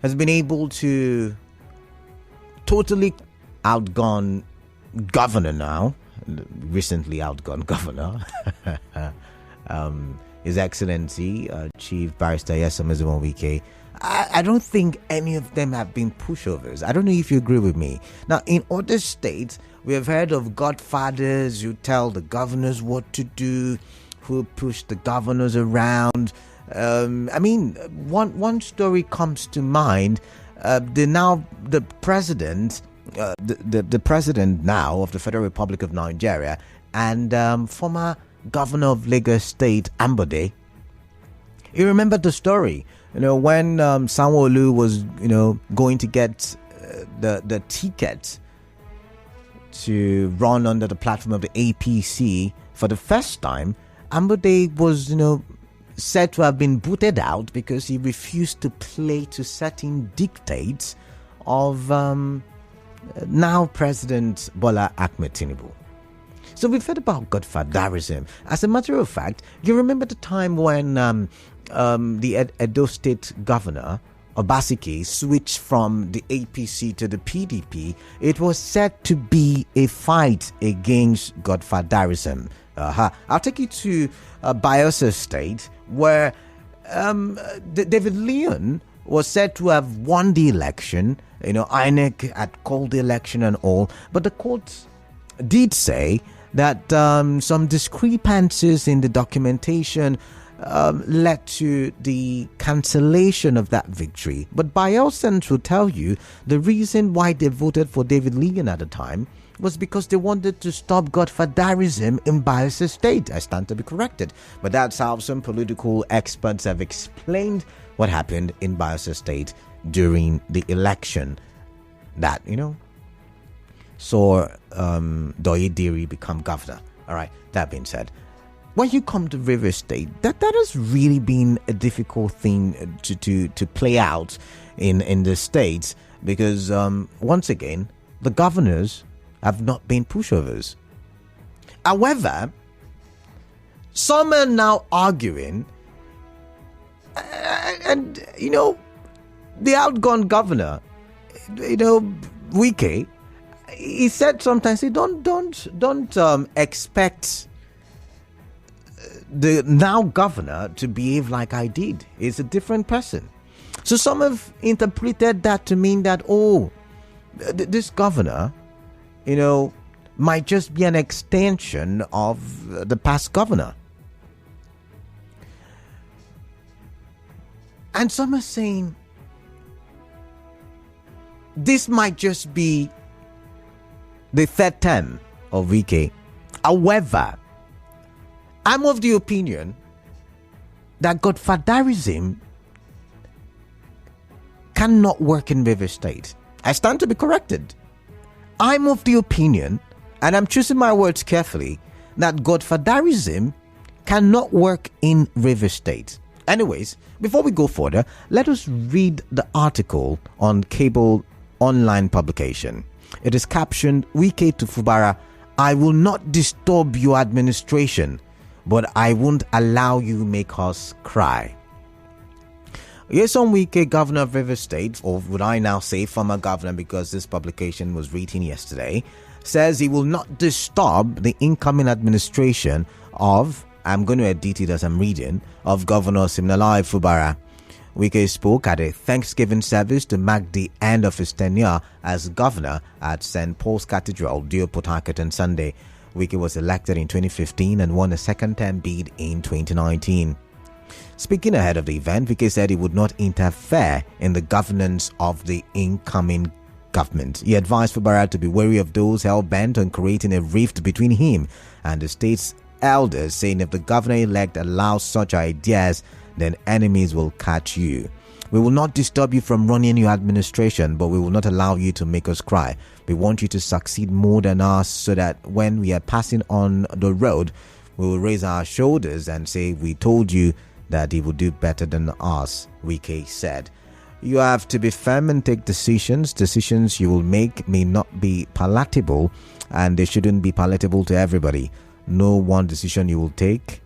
has been able to totally outgone governor now, recently outgone governor, His Excellency, Chief Barrister Nyesom Wike. I don't think any of them have been pushovers. I don't know if you agree with me. Now, in other states, we have heard of godfathers who tell the governors what to do, who push the governors around. One story comes to mind. The president now of the Federal Republic of Nigeria and former governor of Lagos State, Ambode. You remember the story, when Sanwo-Olu was, going to get the ticket to run under the platform of the APC for the first time. Ambode was, said to have been booted out because he refused to play to certain dictates of now President Bola Ahmed Tinubu. So we've heard about godfatherism. As a matter of fact, you remember the time when the Edo State governor, Obaseki, switched from the APC to the PDP. It was said to be a fight against godfatherism. I'll take you to Bayelsa State, where David Leon was said to have won the election. INEC had called the election and all, but the court did say that some discrepancies in the documentation led to the cancellation of that victory. But Bayelsans will tell you the reason why they voted for David Leon at the time was because they wanted to stop godfatherism in Bayelsa State. I stand to be corrected. But that's how some political experts have explained what happened in Bayelsa State during the election that, saw Doye Diri become governor. All right, that being said, when you come to Rivers State, that has really been a difficult thing to play out in the states because once again, the governors have not been pushovers. However, some are now arguing, and the outgone governor, Wike, he said sometimes, don't expect the now governor to behave like I did. He's a different person. So some have interpreted that to mean that, this governor, might just be an extension of the past governor. And some are saying this might just be the third term of Wike. However, I'm of the opinion that godfatherism cannot work in River State. I stand to be corrected. I'm of the opinion, and I'm choosing my words carefully, that godfatherism cannot work in River State. Anyways, before we go further, let us read the article on cable online publication. It is captioned, Wike to Fubara, I will not disturb your administration, but I won't allow you make us cry. Nyesom Wike, governor of Rivers State, or would I now say former governor because this publication was written yesterday, says he will not disturb the incoming administration of, I'm going to edit it as I'm reading, of Governor Siminalayi Fubara. Wike spoke at a Thanksgiving service to mark the end of his tenure as governor at St. Paul's Cathedral, Dio Port Harcourt on Sunday. Wike was elected in 2015 and won a second-term bid in 2019. Speaking ahead of the event, Wike said he would not interfere in the governance of the incoming government. He advised Fubara to be wary of those hell-bent on creating a rift between him and the state's elders, saying if the governor-elect allows such ideas, then enemies will catch you. We will not disturb you from running your administration, but we will not allow you to make us cry. We want you to succeed more than us so that when we are passing on the road, we will raise our shoulders and say, we told you that he would do better than us, Wike said. You have to be firm and take decisions. Decisions you will make may not be palatable, and they shouldn't be palatable to everybody. No one decision you will take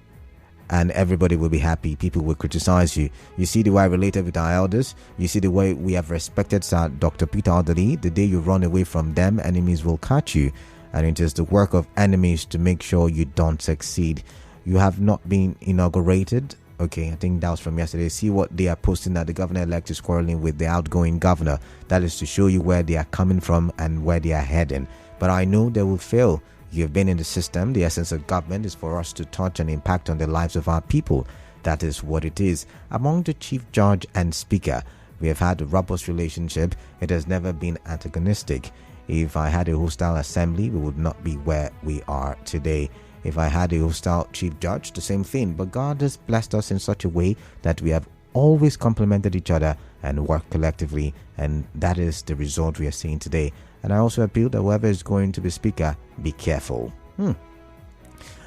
and everybody will be happy. People will criticize you. You see the way I related with our elders. You see the way we have respected Sir Dr. Peter Alderley. The day you run away from them, enemies will catch you. And it is the work of enemies to make sure you don't succeed. You have not been inaugurated. Okay, I think that was from yesterday. See what they are posting, that the governor-elect is quarreling with the outgoing governor. That is to show you where they are coming from and where they are heading. But I know they will fail. You've been in the system. The essence of government is for us to touch and impact on the lives of our people. That is what it is. Among the chief judge and speaker, we have had a robust relationship. It has never been antagonistic. If I had a hostile assembly, we would not be where we are today. If I had a hostile chief judge, the same thing. But God has blessed us in such a way that we have always complemented each other and worked collectively. And that is the result we are seeing today. And I also appeal that whoever is going to be speaker, be careful. All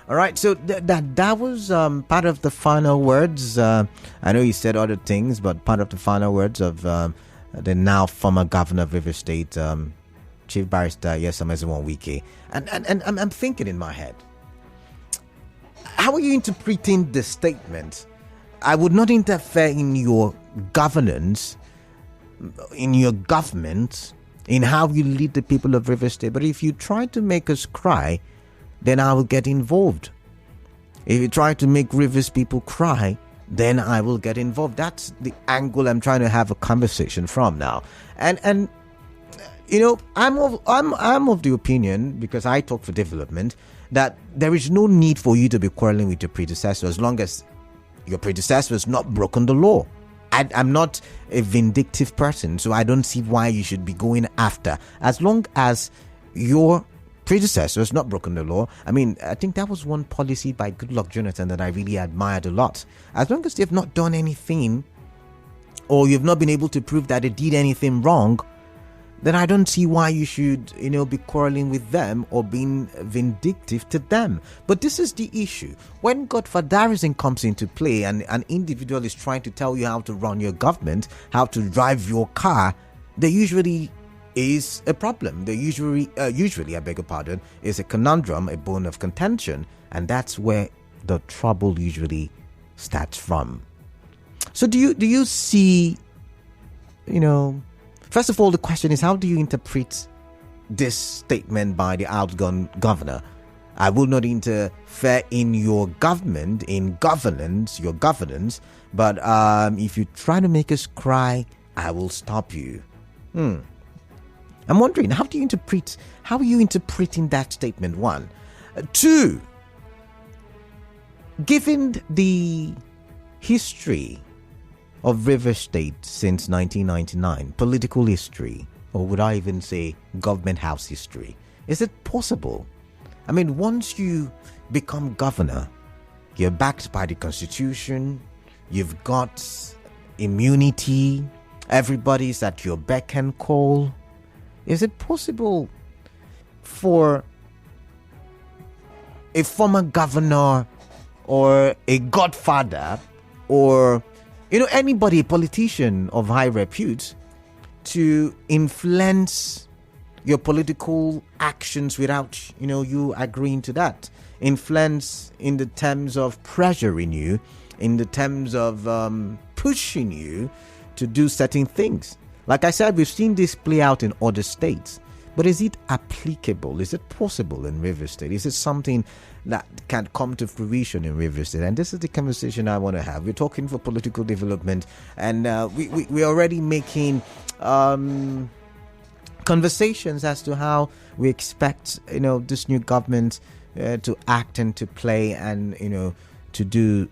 right, so that was part of the final words. I know he said other things, but part of the final words of the now former governor of River State, Chief Barrister Wike. And I'm thinking in my head, how are you interpreting the statement? I would not interfere in your governance, in your government, in how you lead the people of River State. But if you try to make us cry, then I will get involved. If you try to make Rivers people cry, then I will get involved. That's the angle I'm trying to have a conversation from now. And you know, I'm of the opinion, because I talk for development, that there is no need for you to be quarreling with your predecessor as long as your predecessor has not broken the law. I'm not a vindictive person, so I don't see why you should be going after. As long as your predecessor has not broken the law. I mean, I think that was one policy by Goodluck Jonathan that I really admired a lot. As long as they've not done anything, or you've not been able to prove that they did anything wrong, then I don't see why you should, be quarreling with them or being vindictive to them. But this is the issue. When godfatherism comes into play and an individual is trying to tell you how to run your government, how to drive your car, there usually is a problem. There usually, I beg your pardon, is a conundrum, a bone of contention. And that's where the trouble usually starts from. So do you see, first of all, the question is, how do you interpret this statement by the outgone governor? I will not interfere in your government, in governance, your governance, but if you try to make us cry, I will stop you. I'm wondering, how are you interpreting that statement? One. Two, given the history of River State since 1999, political history, or would I even say government house history, is it possible? I mean, once you become governor, you're backed by the Constitution, you've got immunity, everybody's at your beck and call. Is it possible for a former governor or a godfather or anybody, a politician of high repute, to influence your political actions without, you agreeing to that? Influence in the terms of pressuring you, in the terms of pushing you to do certain things. Like I said, we've seen this play out in other states. But is it applicable? Is it possible in River State? Is it something that can come to fruition in River State? And this is the conversation I want to have. We're talking for political development, and we're already making conversations as to how we expect this new government to act and to play and to do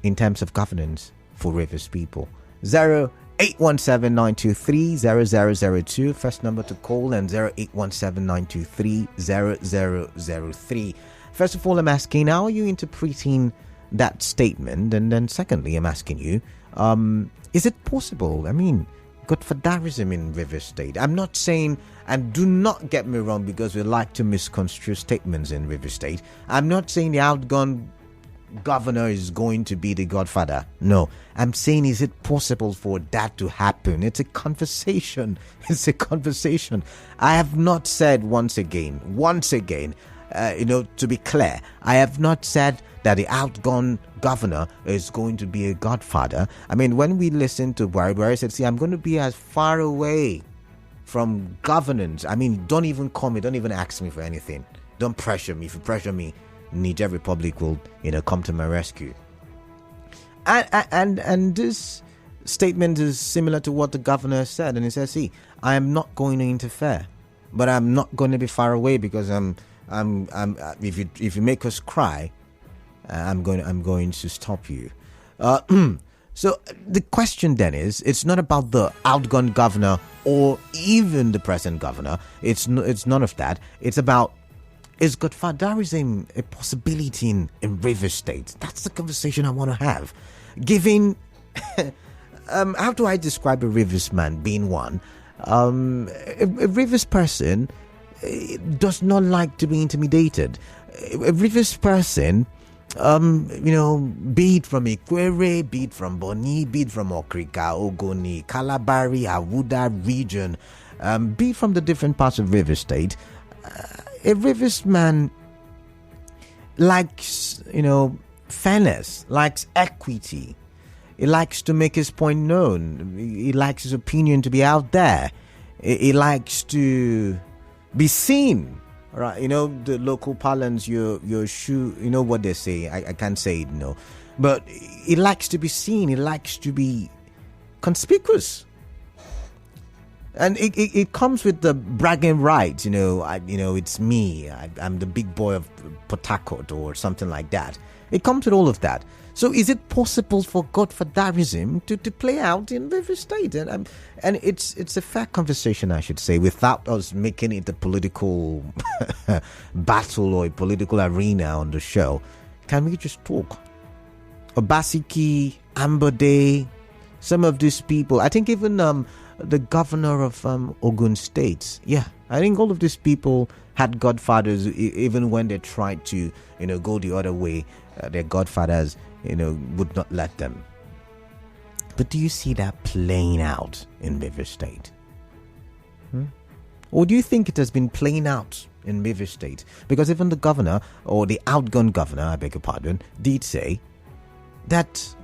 in terms of governance for Rivers people. 0817-923-0002, first number to call, and 0817-923-0003. First of all, I'm asking, how are you interpreting that statement? And then secondly, I'm asking you, is it possible? I mean, godfatherism in River State. I'm not saying, and do not get me wrong, because we like to misconstrue statements in River State. I'm not saying the outgone governor is going to be the godfather. No, I'm saying, is it possible for that to happen? It's a conversation. I have not said once again, to be clear, I have not said that the outgone governor is going to be a godfather. I mean, when we listen to Buhari said, see, I'm going to be as far away from governance. I mean, don't even call me, don't even ask me for anything. Don't pressure me. If you pressure me, Niger Republic will, come to my rescue. And this statement is similar to what the governor said, and he says, see, I am not going to interfere, but I'm not going to be far away, because if you make us cry, I'm going to stop you. So the question then is, it's not about the outgone governor or even the present governor. It's none of that. It's about, is godfatherism a possibility in Rivers State? That's the conversation I want to have. Given, how do I describe a Rivers man being one? A Rivers person does not like to be intimidated. A Rivers person, be it from Ikwere, be it from Boni, be it from Okrika, Ogoni, Kalabari, Awuda region, be it from the different parts of Rivers State, a Rivers man likes, fairness, likes equity. He likes to make his point known. He likes his opinion to be out there. He likes to be seen. Right, the local parlance, your shoe, what they say. I can't say it, but he likes to be seen. He likes to be conspicuous, and it comes with the bragging rights. It's me. I'm the big boy of Port Harcourt or something like that. It comes with all of that. So is it possible for godfatherism to play out in Rivers State? And it's a fair conversation, I should say, without us making it a political battle or a political arena on the show. Can we just talk? Obaseki, Ambode, some of these people, I think even the governor of Ogun State, I think all of these people had godfathers, even when they tried to, go the other way. Their godfathers, would not let them. But do you see that playing out in Rivers State? Or do you think it has been playing out in Rivers State? Because even the governor, or the outgone governor, I beg your pardon, did say that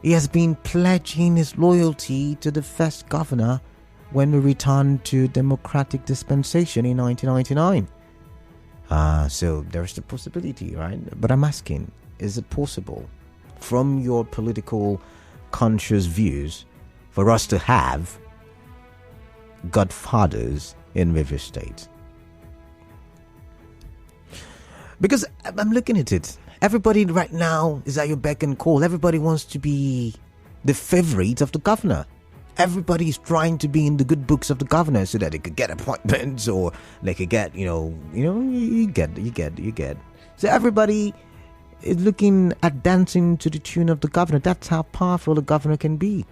he has been pledging his loyalty to the first governor when we returned to democratic dispensation in 1999. So there's the possibility, right? But I'm asking, is it possible, from your political conscious views, for us to have godfathers in Rivers State? Because I'm looking at it. Everybody right now is at your beck and call. Everybody wants to be the favorite of the governor. Everybody is trying to be in the good books of the governor so that they could get appointments, or they could get, you get. So everybody is looking at dancing to the tune of the governor. That's how powerful the governor can be.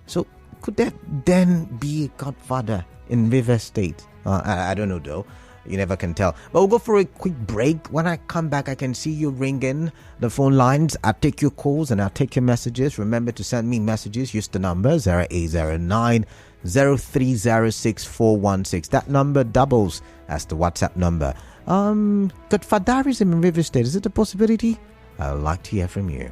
So could that then be a godfather in Rivers State? I don't know though. You never can tell. But we'll go for a quick break. When I come back, I can see you ringing the phone lines. I'll take your calls and I'll take your messages. Remember to send me messages. Use the number 0809 0306 That number doubles as the WhatsApp number. Godfatherism in Rivers State, is it a possibility? I'd like to hear from you.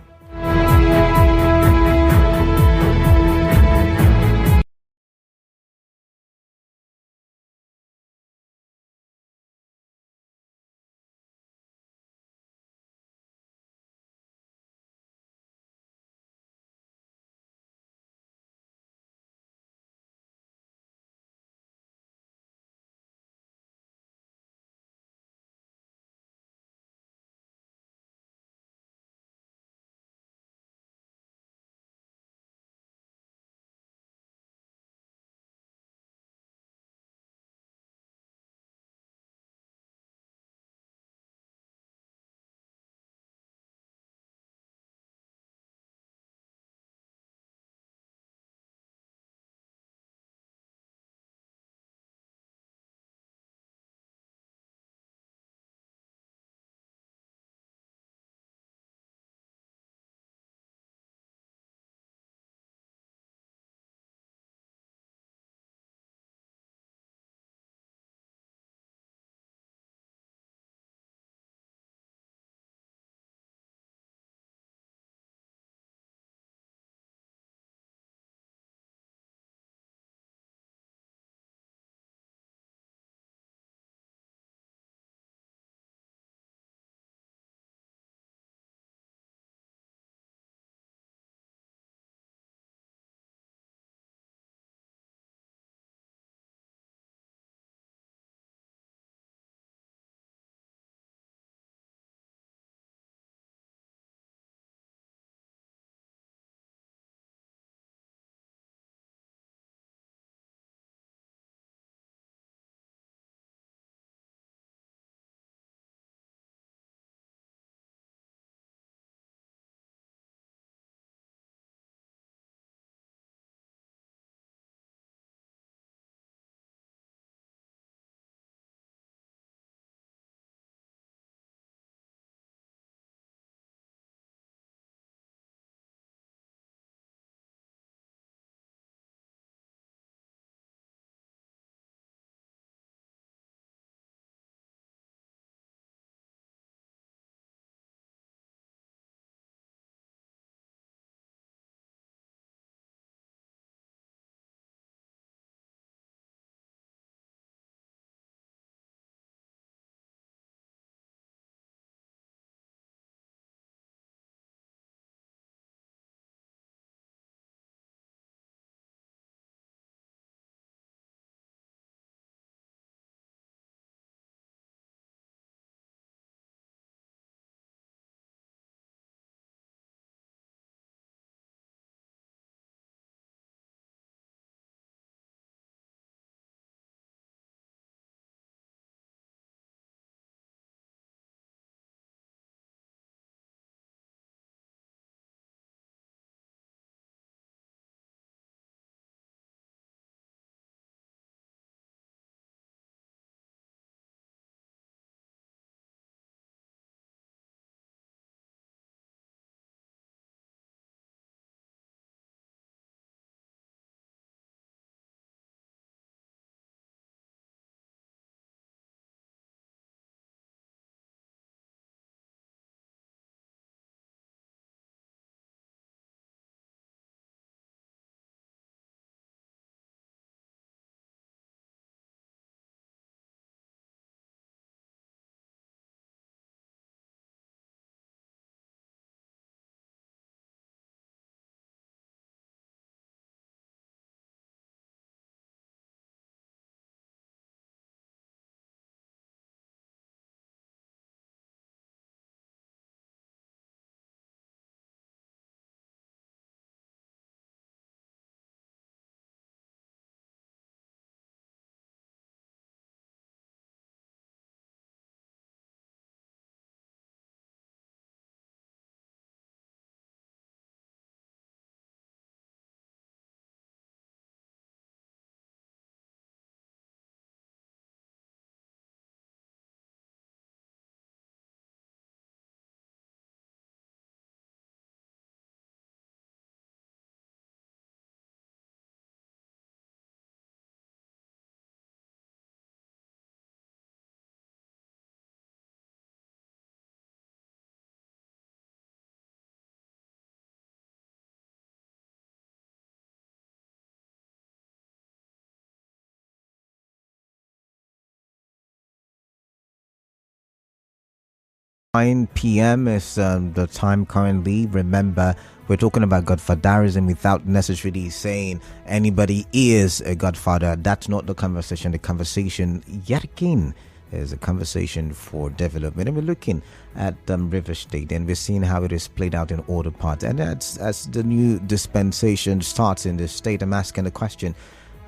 9 p.m. is the time currently. Remember, we're talking about godfatherism without necessarily saying anybody is a godfather. That's not the conversation. The conversation, yet again, is a conversation for development. And we're looking at River State, and we're seeing how it is played out in other parts. And as the new dispensation starts in the state, I'm asking the question,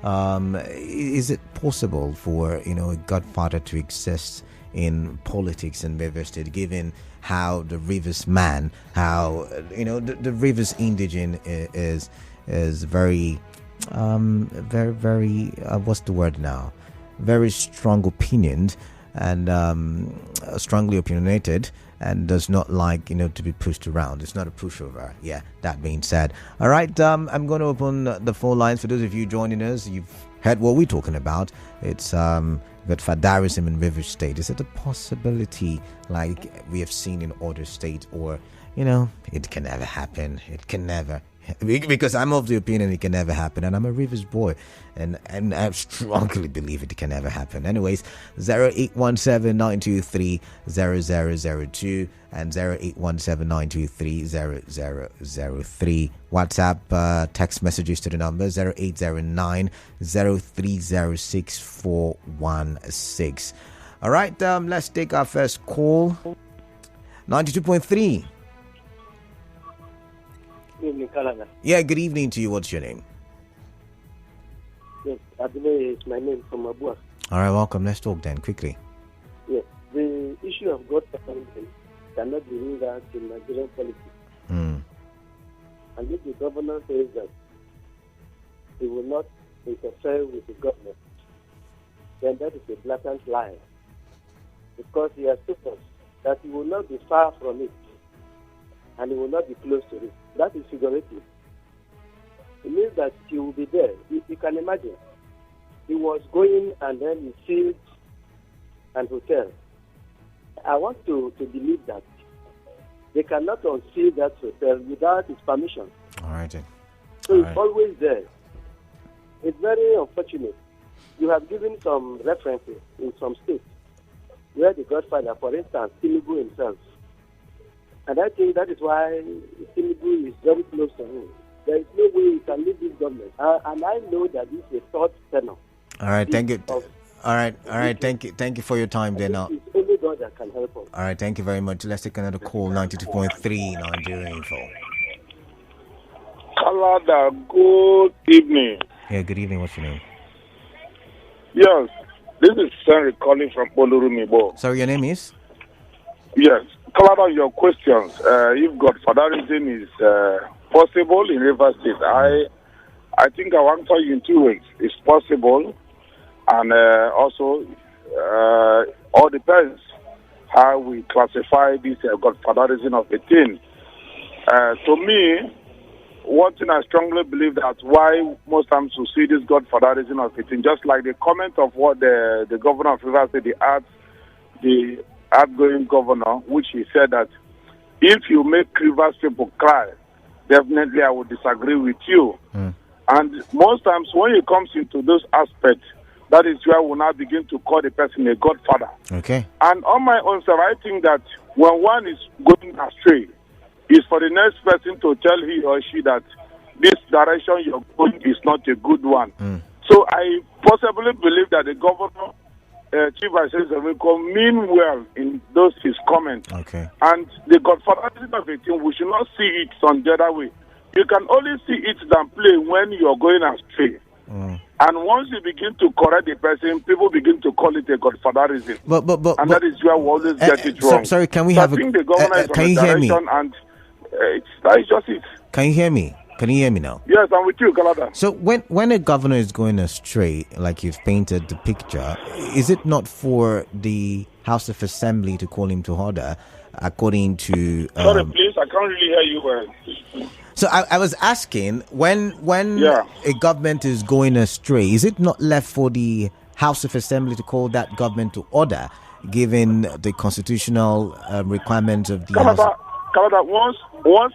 is it possible for, a godfather to exist in politics in River State, given how the Rivers man, how the Rivers indigene is very, very what's the word now? Very strong opinioned and strongly opinionated, and does not like to be pushed around. It's not a pushover. Yeah, that being said, all right, I'm going to open the phone lines for those of you joining us. You've heard what we're talking about. It's godfatherism in River State. Is it a possibility like we have seen in other states, or it can never happen? It can never, because I'm of the opinion it can never happen, and I'm a Rivers boy, and I strongly believe it can never happen. Anyways, 0817-923-0002 and 0817-923-0003. WhatsApp text messages to the number 0809-0306-416. All right, let's take our first call. 92.3. Good evening, Canada. Yeah, good evening to you. What's your name? Yes, Abdullah is my name from Abua. All right, welcome. Let's talk then, quickly. Yes, the issue of godfatherism cannot be ruled out in Nigerian politics. And if the governor says that he will not interfere with the government, then that is a blatant lie. Because he has told us that he will not be far from it, and he will not be close to it. That is figurative. It means that he will be there. You can imagine. He was going and then he sealed an hotel. I want to believe that they cannot unseal that hotel without his permission. All right. Then. So it's always there. It's very unfortunate. You have given some references in some states where the godfather, for instance, Tinubu himself. And I think that is why Tinubu is very close to him. There is no way he can leave this government. And I know that this is a third tenor. All right, thank you. All right, thank you for your time there now. It's only God that can help us. All right, thank you very much. Let's take another call, 92.3 Nigeria Info. Kalada, good evening. Yeah, good evening. What's your name? Yes, this is Henry calling from Olurumibo. Sorry, your name is? Yes, Kalada, your questions. If godfatherism is possible in River State, I think I'll answer you in 2 ways. It's possible, and also all depends how we classify this godfatherism of a thing. To me, one thing I strongly believe that why most times we see this godfatherism of a thing, just like the comment of what the governor of River State, the outgoing governor, which he said that if you make Rivers people cry, definitely I would disagree with you. And most times when it comes into those aspects, that is where we now begin to call the person a godfather. Okay. And on my own side, I think that when one is going astray, it's for the next person to tell he or she that this direction you're going is not a good one. So I possibly believe that the governor, Chief Vice mean well in those his comments. Okay. And the godfatherism of a thing, we should not see it on the other way. You can only see it than play when you're going astray. And once you begin to correct the person, people begin to call it a godfatherism. And that is where we always get it wrong. Sorry, can we so have I think the governor is can on you the hear me? direction, and that is just it. Can you hear me? Can you hear me now? Yes, I'm with you, Kalada. So when a governor is going astray, like you've painted the picture, is it not for the House of Assembly to call him to order, according to... Sorry, please, I can't really hear you well. So I was asking, when a government is going astray, is it not left for the House of Assembly to call that government to order, given the constitutional requirements of the House? Canada, once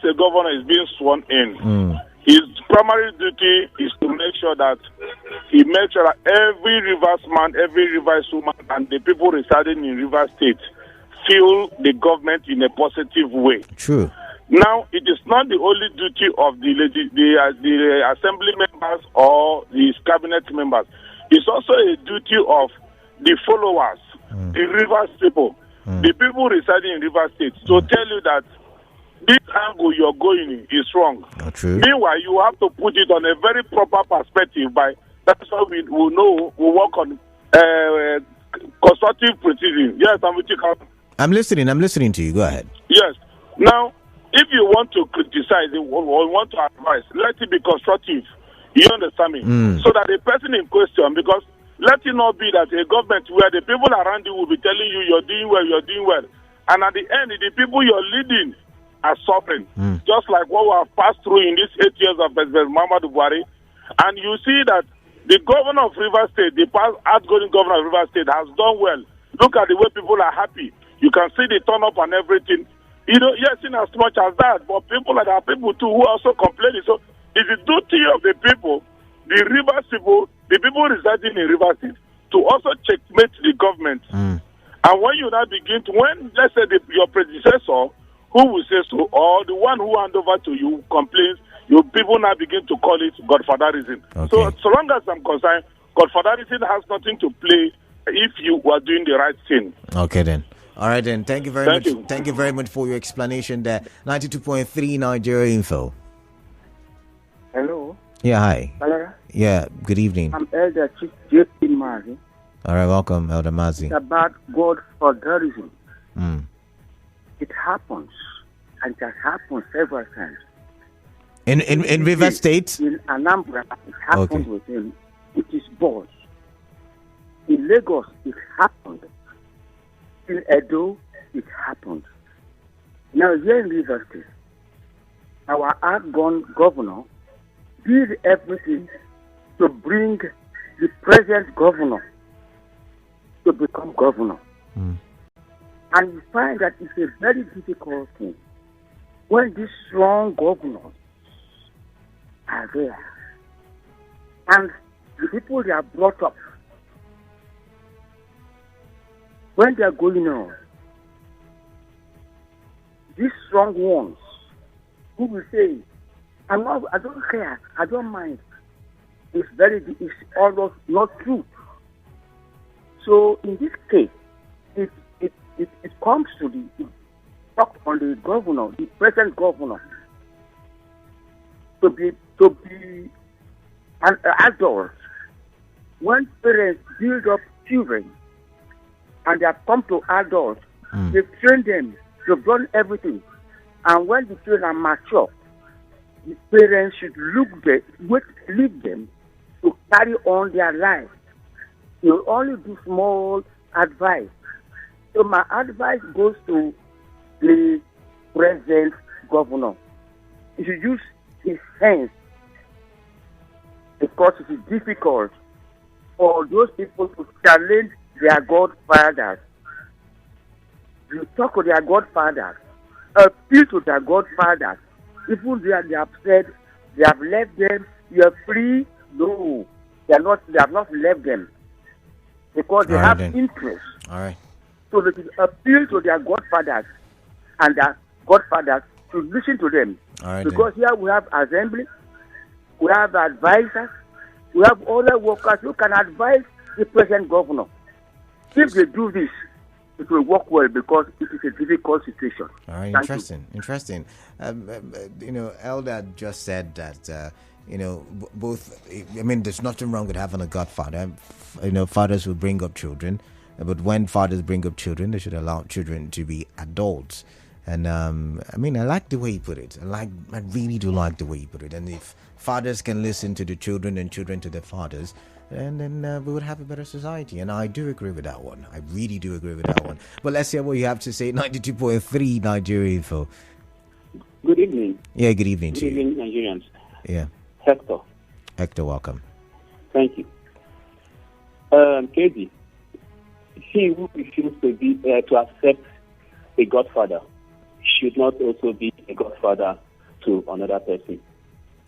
a governor is being sworn in, his primary duty is to make sure that he makes sure that every Rivers man, every Rivers woman, and the people residing in Rivers State fuel the government in a positive way. True. Now, it is not the only duty of the assembly members or the cabinet members. It's also a duty of the followers, the Rivers people, the people residing in Rivers State, to tell you that this angle you're going in is wrong. True. Meanwhile, you have to put it on a very proper perspective. That's why we know we work on constructive criticism. Yes, I'm listening to you. Go ahead. Yes. Now, if you want to criticize or want to advise, let it be constructive. You understand me? So that the person in question, because let it not be that a government where the people around you will be telling you you're doing well, and at the end, the people you're leading are suffering. Just like what we have passed through in these 8 years of President Muhammadu Buhari. And you see that the governor of Rivers State, the past outgoing governor of Rivers State, has done well. Look at the way people are happy. You can see the turn up and everything. Yes, in as much as that, but there are people too who are also complaining. So it's the duty of the people, the Rivers people, the people residing in Rivers State, to also checkmate the government. And when you now begin to, let's say your predecessor, who will say so, or the one who hand over to you complains, people now begin to call it godfatherism. Okay. So long as I'm concerned, godfatherism has nothing to play if you are doing the right thing. Okay then. All right then. Thank you very much. Thank you very much for your explanation there. 92.3 Nigeria Info. Hello. Yeah, hi. Hello. Yeah, good evening. I'm Elder Chief J.P. Mazi. All right, welcome, Elder Mazi. It's about godfatherism. It happens, and it has happened several times. In River State? In Anambra, it happened with him. It is boys. In Lagos, it happened. In Edo, it happened. Now, here in River State, our outgone governor did everything to bring the present governor to become governor. And you find that it's a very difficult thing when these strong governors are there and the people they are brought up, when they are going on, these strong ones who will say, I don't care, I don't mind. It's almost not true. So in this case, it comes to the talk on the governor, the present governor, to be an adult. When parents build up children and they have come to adults, they've trained them, they've done everything. And when the children are mature, the parents should leave them to carry on their life. You only do small advice. So my advice goes to the present governor. He should use his hands, because it is difficult for those people to challenge their godfathers. You talk to their godfathers, appeal to their godfathers. Even they have said they have left them, you are free. No, they have not left them, because they have interest. All right. So they should appeal to their godfathers, and their godfathers should listen to them. All right, because here we have assembly, we have advisors, we have other workers who can advise the present governor. If they do this, it will work well, because it is a difficult situation. All right, interesting. Elder just said that, both, there's nothing wrong with having a godfather. Fathers will bring up children, but when fathers bring up children, they should allow children to be adults. And, I like the way you put it. I really do like the way you put it. And if fathers can listen to the children and children to their fathers, and then we would have a better society. And I do agree with that one. I really do agree with that one. But let's hear what you have to say. 92.3 Nigeria Info. Good evening. Yeah, good evening to you. Good evening, Nigerians. Yeah. Hector, welcome. Thank you. KD, he who refuses to accept a godfather should not also be a godfather to another person.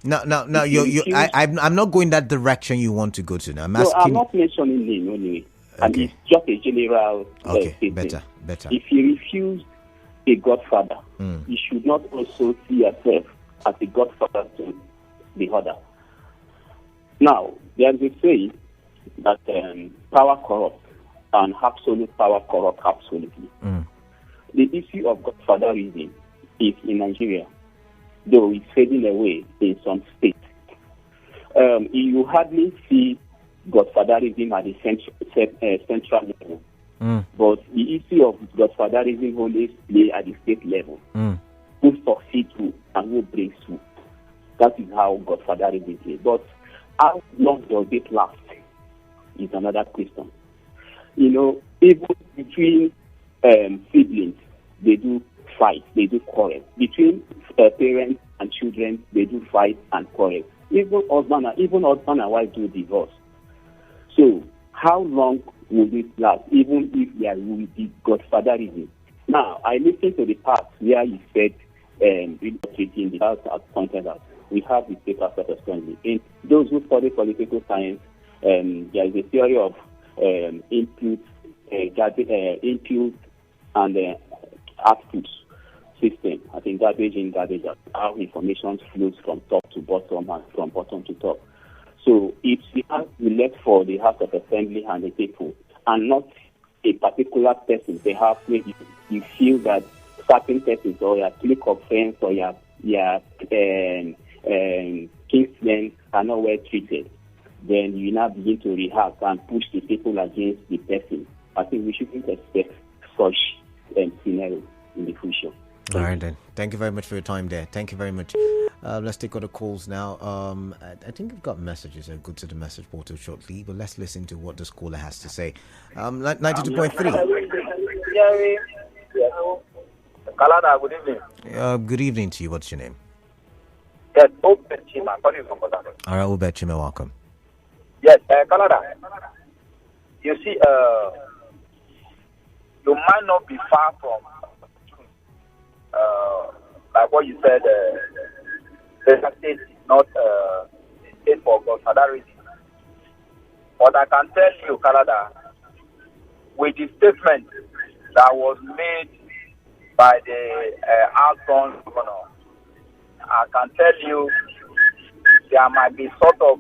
No. I'm not going that direction you want to go to now. I'm not mentioning name anyway. And it's just a general statement. Better. If you refuse a godfather, you should not also see yourself as a godfather to the other. Now, there is a saying that power corrupts and absolute power corrupt absolutely. The issue of godfatherism is in Nigeria, though it's fading away in some states. You hardly see godfatherism at the central level. But the issue of godfatherism always play at the state level. Who succeeds who and who brings who. That is how godfatherism is. But how long does it last is another question. Even between siblings, they do fight, they do quarrel. Between parents and children, they do fight and quarrel. Even husband and wife do divorce. So how long will it last, even if there will be godfatherism? Now, I listened to the part where you said, in the House has pointed out, we have the paper correspondingly. In those who study political science, there is a theory of input and output system. I think garbage in, garbage out, how information flows from top to bottom and from bottom to top. So if we have to left for the House of Assembly and the people, and not a particular person, perhaps maybe you feel that certain persons or your clique of friends or your kinsmen are not well treated, then you now begin to react and push the people against the person. I think we shouldn't expect such scenario in the future. All right, then. Thank you very much for your time there. Thank you very much. Let's take other calls now. I think we've got messages. I'll go to the message portal shortly, but let's listen to what this caller has to say. 92.3. Kalada, good evening. Good evening to you. What's your name? Yes, Obed Chima. Calling you from Port Harcourt. All right, Obed Chima, welcome. Yes, Kalada. You see, you might not be far from like what you said. The state is not a state for godfatherism. But I can tell you, Canada, with the statement that was made by the outgoing governor, I can tell you there might be sort of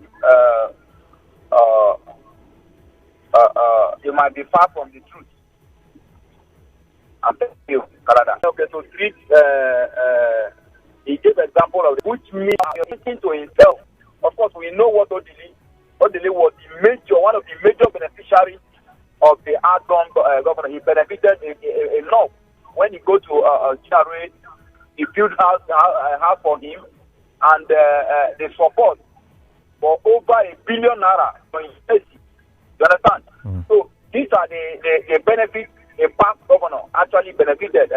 you might be far from the truth. I'm telling you, Canada. Okay, to treat he gave example of which means you're thinking to himself. Of course, we know what Odili was one of the major beneficiaries of the outgoing governor. He benefited enough when he go to GRA. He built house for him, and the support for over $1 billion for university. You understand? So these are the benefits a past governor actually benefited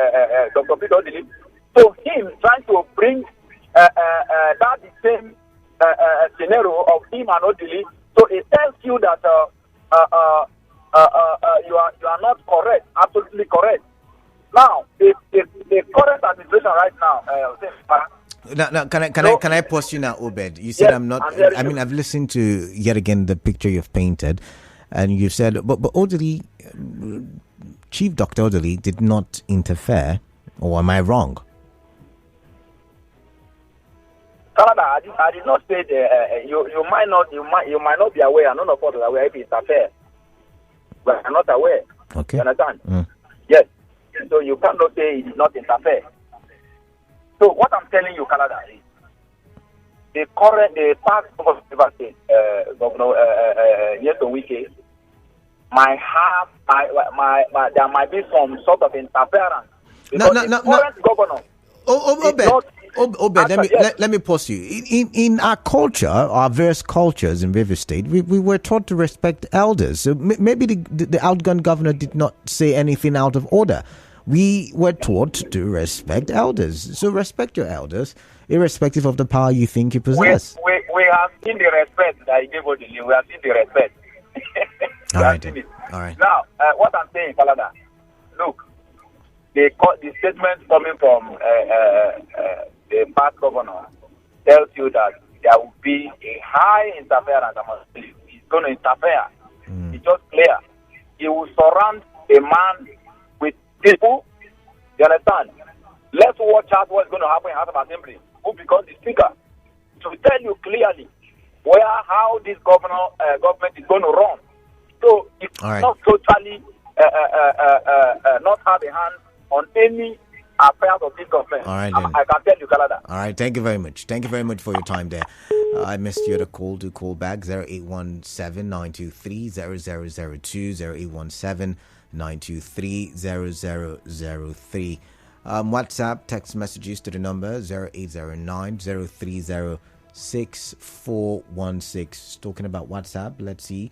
Dr. Peter Odili. So him trying to bring that the same scenario of him and Odili, so it tells you that you are not correct, absolutely correct. Now, the current administration right now, Now, can I pause you now, Obed? You said yes, I've listened to yet again the picture you've painted, and you said, but Odili, Chief Dr. Odili did not interfere, or am I wrong? Canada, I did not say you might not be aware. None of us are aware if it's affair. We are not aware. Okay. You understand? Yes. So you cannot say it is not interfere. So what I'm telling you, Canada, is the past governor of River State, Governor Wike, might have there might be some sort of interference. Because the current governor. Obed, let me pause you. In our culture, our various cultures in River State, we were taught to respect elders. So maybe the outgoing governor did not say anything out of order. We were taught to respect elders. So respect your elders, irrespective of the power you think you possess. We have seen the respect that he gave Odili. We have seen the respect. All right. Now, what I'm saying, Palada, look, the statement coming from the past governor tells you that there will be a high interference. He's going to interfere. It's just clear. he will surround a man with people. You understand? Let's watch out what's going to happen in House of Assembly. Who becomes the speaker? To tell you clearly how this government is going to run. So it's not totally not have a hand on any affairs of this government. All right, I can tell you, Canada. All right, thank you very much. Thank you very much for your time there. I missed you the call to call back 0817-923-0002, 0817-923-0003. WhatsApp text messages to the number 0809-030-6416. Talking about WhatsApp, let's see.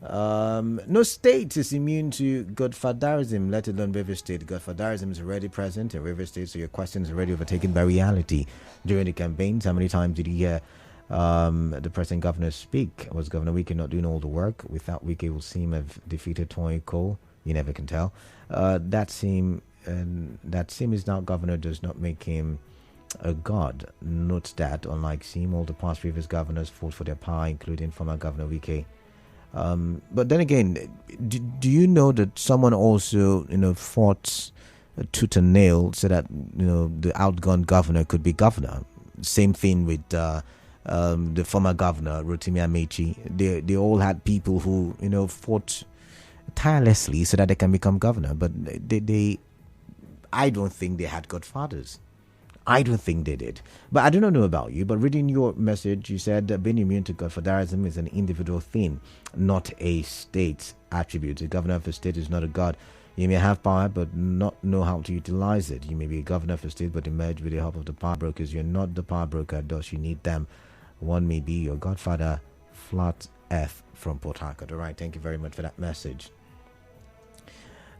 No state is immune to godfatherism, let alone River State. Godfatherism is already present in River State, so your question is already overtaken by reality. During the campaigns, how many times did you hear the present governor speak? Was Governor Wike not doing all the work? Without Wike, will seem have defeated Tony Cole. You never can tell. That seem is now governor does not make him a god. Note that, unlike Sim, all the past previous governors fought for their power, including former Governor Wike. But then again, do you know that someone also, fought tooth and nail so that, the outgone governor could be governor? Same thing with the former governor, Rotimi Amechi. They all had people who, fought tirelessly so that they can become governor. But I don't think they had godfathers. I don't think they did. But I do not know about you. But reading your message, you said that being immune to godfatherism is an individual thing, not a state attribute. The governor of a state is not a god. You may have power but not know how to utilize it. You may be a governor of a state but emerge with the help of the power brokers. You're not the power broker, thus you need them. One may be your godfather, Flat Earth from Port Harcourt. All right, thank you very much for that message.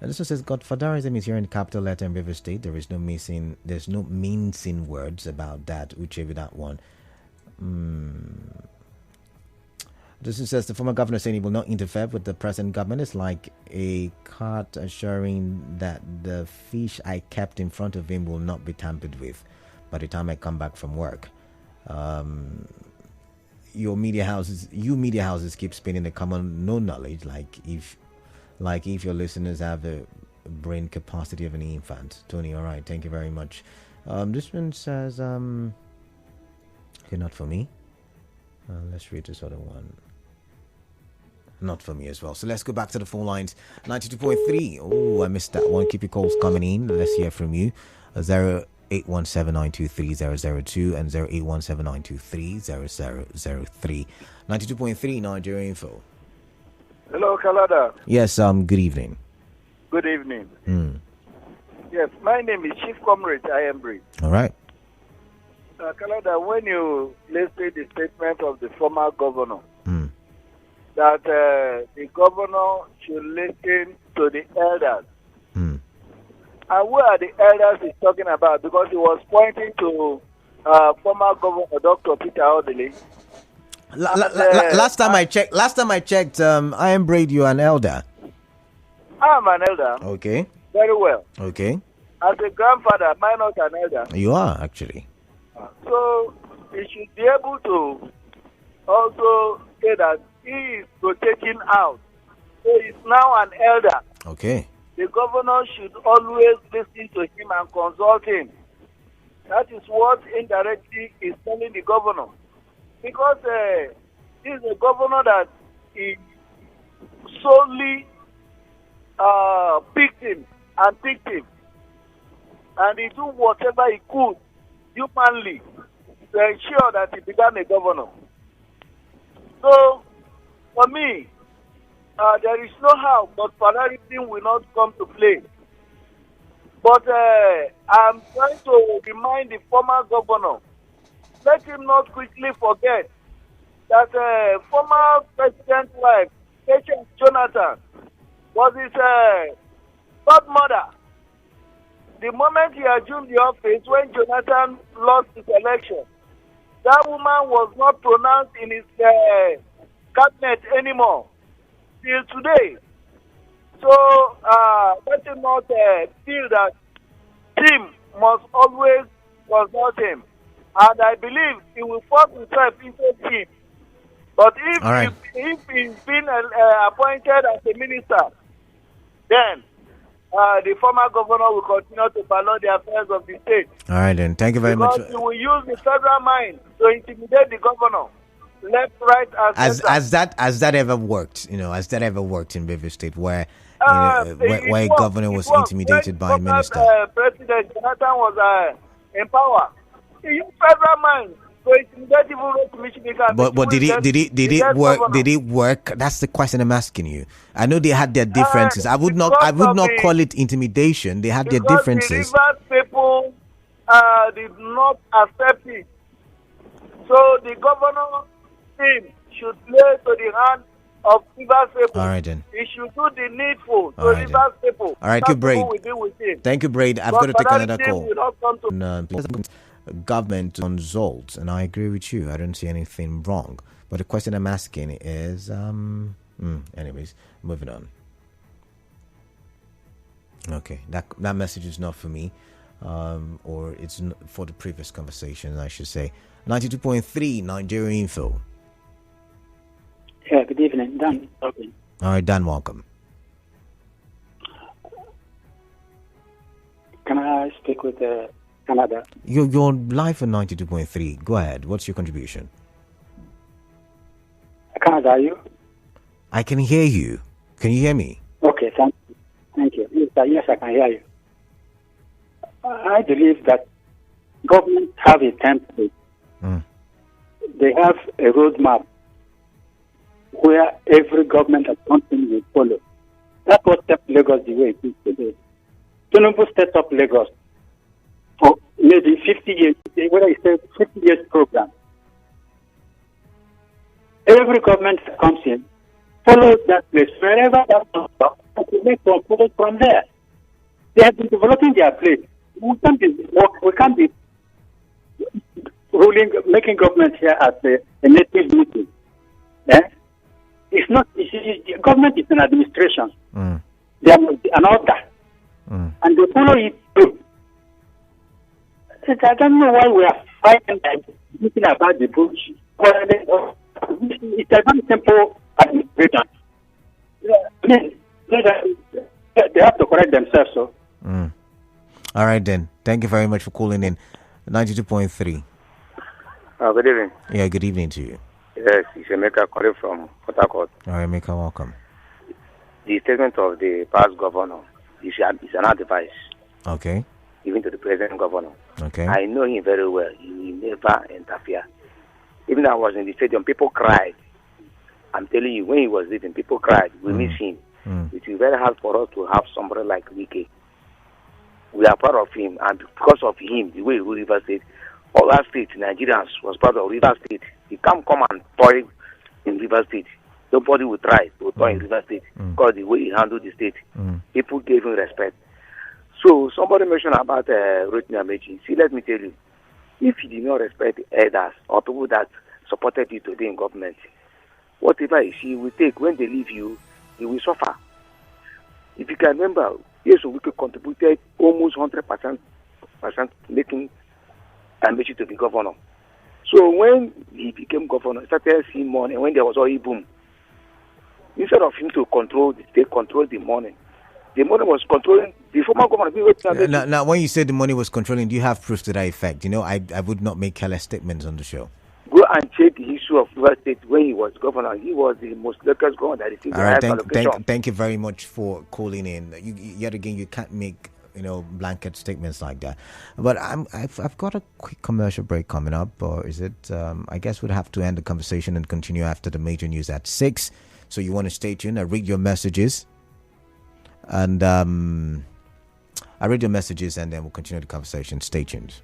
And this one says godfatherism is here in capital letter in River State. There's no mincing words about that. Uche with that one. This one says the former governor saying he will not interfere with the present government. It's like a cart assuring that the fish I kept in front of him will not be tampered with by the time I come back from work. You media houses keep spinning the common no knowledge, like if your listeners have the brain capacity of an infant. Tony, all right, thank you very much. This one says, okay, not for me. Let's read this other one. Not for me as well. So let's go back to the phone lines. 92.3. Oh, I missed that one. Keep your calls coming in. Let's hear from you. 0817-923-002 and 0817-923-0003. 92.3 Nigeria Info. Hello, Kalada. Yes, good evening. Good evening. Yes, my name is Chief Comrade I am Bridge. All right. Kalada, when you listed the statement of the former governor, that the governor should listen to the elders. And where are the elders he's talking about? Because he was pointing to former governor Dr. Peter Odili. Last time I checked, I am Braid, you're an elder. I'm an elder. Okay. Very well. Okay. As a grandfather, am I not an elder? You are, actually. So, he should be able to also say that he is rotating out. So, he's now an elder. Okay. The governor should always listen to him and consult him. That is what indirectly is telling the governor. Because this is a governor that he solely picked him. And he do whatever he could humanly to ensure that he became a governor. So, for me, there is no how, but pluralism will not come to play. But I'm trying to remind the former governor, let him not quickly forget that former president's wife, Patience Jonathan, was his godmother. The moment he assumed the office, when Jonathan lost his election, that woman was not pronounced in his cabinet anymore till today. So let him not feel that Tim must always consult him. And I believe he will force himself into Tim. But if he's been appointed as a minister, then the former governor will continue to follow the affairs of the state. All right, then. Thank you very much. Because he will use the federal mind to intimidate the governor, left, right, and center. Has that ever worked? Has that ever worked in River State where where a governor was intimidated by a minister? President Jonathan was in power. He used federal mind. So but did it work? Did it work? That's the question I'm asking you. I know they had their differences. I would not call it intimidation. They had their differences. The Rivers people did not accept it. So the governor team should play to the hand of Rivers people. All right then. He should do the needful to Rivers people. All right, you Braid. Thank you, Braid. I've got to take another call. Government consults, and I agree with you. I don't see anything wrong, but the question I'm asking is anyways, moving on. Okay, that message is not for me, or it's for the previous conversation, I should say. 92.3 Nigeria Info. Yeah, good evening, Dan. Okay. All right, Dan, welcome. Can I speak with Canada? You're live on 92.3. Go ahead. What's your contribution? Canada, are you? I can hear you. Can you hear me? Okay, thank you. Yes, I can hear you. I believe that governments have a template. They have a roadmap where every government and country will follow. That's what kept Lagos the way it is today. Tinubu set up Lagos for maybe 50 years, whether it's a 50 years program. Every government that comes in follows that place. Wherever that comes up, they make proposals from there. They have been developing their place. We can't be making government here as a native meeting. Yeah? It's not. Government is an administration. There must be an order, and they follow it through. I don't know why we are fighting and thinking about the bush. It's a very simple administration. I mean, they have to correct themselves. So. All right then. Thank you very much for calling in. 92.3. Good evening. Yeah, good evening to you. Yes, it's Emeka calling from Port Harcourt. All right, Emeka, welcome. The statement of the past governor is an advice. Okay. Even to the present governor. Okay. I know him very well. He will never interfere. Even I was in the stadium, people cried. I'm telling you, when he was leaving, people cried. We miss him. It is very hard for us to have somebody like Wike. We are proud of him, and because of him, the way he ruled River State, all our state, Nigerians, was proud of River State. He can't come and toy in River State. Nobody will try to toy in River State because the way he handled the state, people gave him respect. So somebody mentioned about Rotimi Amechi. See, let me tell you, if you did not respect elders or people that supported you today in government, whatever you will take when they leave you, you will suffer. If you can remember, yes, we could contributed almost 100% making Amechi to be governor. So when he became governor, he started seeing money when there was oil boom. Instead of him to control the state, control the money was controlling the former governor. Now, when you say the money was controlling, do you have proof to that effect? I would not make careless statements on the show. Go and check the issue of River State when he was governor. He was the most local governor that received the highest allocation. Thank you very much for calling in. Yet again, you can't make blanket statements like that. But I've got a quick commercial break coming up, or is it? I guess we'd have to end the conversation and continue after the major news at 6. So you want to stay tuned. I read your messages, and I read your messages, and then we'll continue the conversation. Stay tuned.